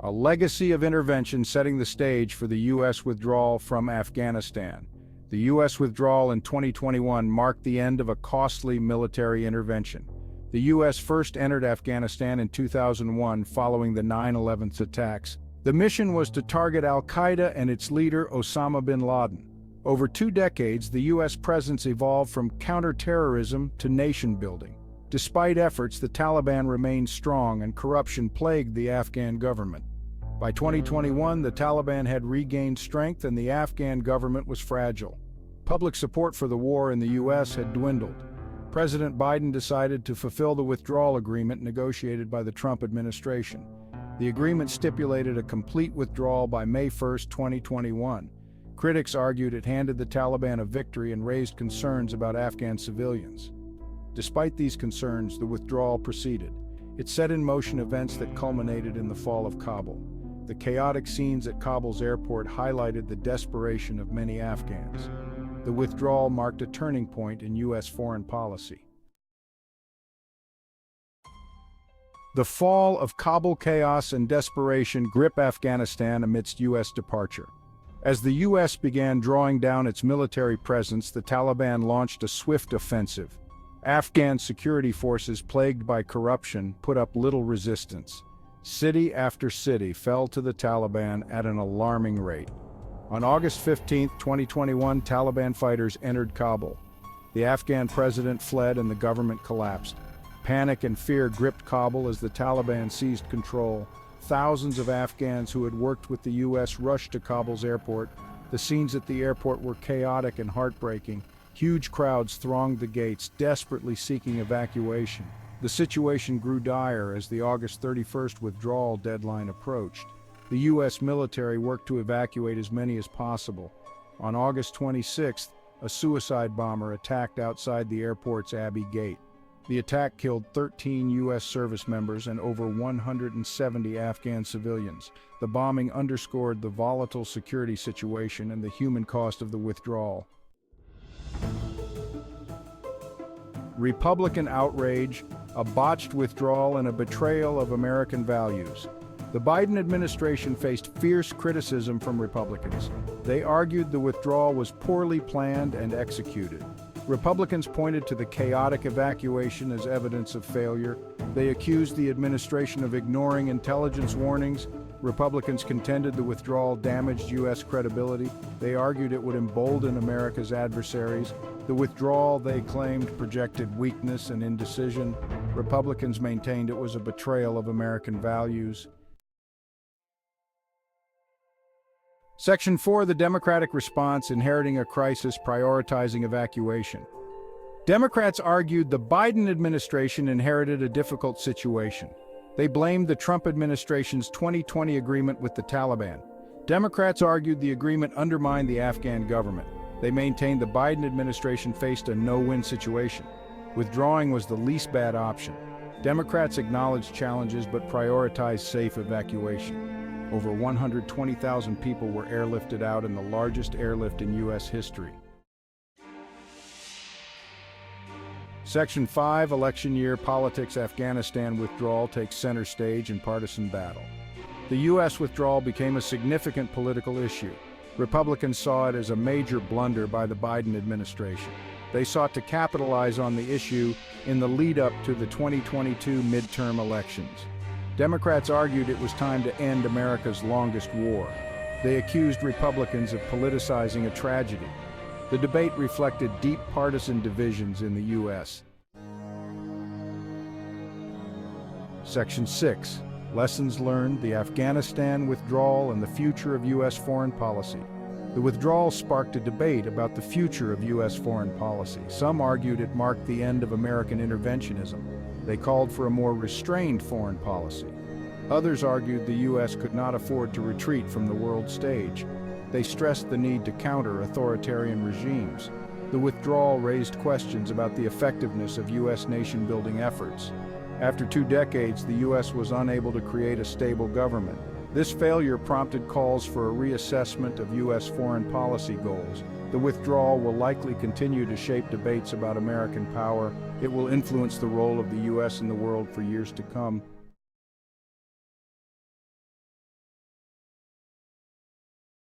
A legacy of intervention setting the stage for the U.S. withdrawal from Afghanistan. The U.S. withdrawal in 2021 marked the end of a costly military intervention. The U.S. first entered Afghanistan in 2001 following the 9/11 attacks. The mission was to target al-Qaeda and its leader Osama bin Laden. Over 2 decades, the U.S. presence evolved from counterterrorism to nation-building. Despite efforts, the Taliban remained strong and corruption plagued the Afghan government. By 2021, the Taliban had regained strength and the Afghan government was fragile. Public support for the war in the U.S. had dwindled. President Biden decided to fulfill the withdrawal agreement negotiated by the Trump administration. The agreement stipulated a complete withdrawal by May 1, 2021. Critics argued it handed the Taliban a victory and raised concerns about Afghan civilians. Despite these concerns, the withdrawal proceeded. It set in motion events that culminated in the fall of Kabul. The chaotic scenes at Kabul's airport highlighted the desperation of many Afghans. The withdrawal marked a turning point in U.S. foreign policy. The fall of Kabul, chaos and desperation grip Afghanistan amidst U.S. departure. As the U.S. began drawing down its military presence, the Taliban launched a swift offensive. Afghan security forces, plagued by corruption, put up little resistance. City after city fell to the Taliban at an alarming rate. On August 15, 2021, Taliban fighters entered Kabul. The Afghan president fled and the government collapsed. Panic and fear gripped Kabul as the Taliban seized control. Thousands of Afghans who had worked with the U.S. rushed to Kabul's airport. The scenes at the airport were chaotic and heartbreaking. Huge crowds thronged the gates, desperately seeking evacuation. The situation grew dire as the August 31st withdrawal deadline approached. The U.S. military worked to evacuate as many as possible. On August 26th, a suicide bomber attacked outside the airport's Abbey Gate. The attack killed 13 U.S. service members and over 170 Afghan civilians. The bombing underscored the volatile security situation and the human cost of the withdrawal. Republican outrage, a botched withdrawal, and a betrayal of American values. The Biden administration faced fierce criticism from Republicans. They argued the withdrawal was poorly planned and executed. Republicans pointed to the chaotic evacuation as evidence of failure. They accused the administration of ignoring intelligence warnings. Republicans contended the withdrawal damaged U.S. credibility. They argued it would embolden America's adversaries. The withdrawal, they claimed, projected weakness and indecision. Republicans maintained it was a betrayal of American values. Section 4, the Democratic response, inheriting a crisis, prioritizing evacuation. Democrats argued the Biden administration inherited a difficult situation. They blamed the Trump administration's 2020 agreement with the Taliban. Democrats argued the agreement undermined the Afghan government. They maintained the Biden administration faced a no-win situation. Withdrawing was the least bad option. Democrats acknowledged challenges but prioritized safe evacuation. Over 120,000 people were airlifted out in the largest airlift in U.S. history. Section 5, Election Year Politics. Afghanistan withdrawal takes center stage in partisan battle. The U.S. withdrawal became a significant political issue. Republicans saw it as a major blunder by the Biden administration. They sought to capitalize on the issue in the lead-up to the 2022 midterm elections. Democrats argued it was time to end America's longest war. They accused Republicans of politicizing a tragedy. The debate reflected deep partisan divisions in the U.S. Section 6, Lessons Learned, the Afghanistan Withdrawal and the Future of U.S. Foreign Policy. The withdrawal sparked a debate about the future of U.S. foreign policy. Some argued it marked the end of American interventionism. They called for a more restrained foreign policy. Others argued the U.S. could not afford to retreat from the world stage. They stressed the need to counter authoritarian regimes. The withdrawal raised questions about the effectiveness of U.S. nation-building efforts. After 2 decades, the U.S. was unable to create a stable government. This failure prompted calls for a reassessment of U.S. foreign policy goals. The withdrawal will likely continue to shape debates about American power. It will influence the role of the U.S. in the world for years to come.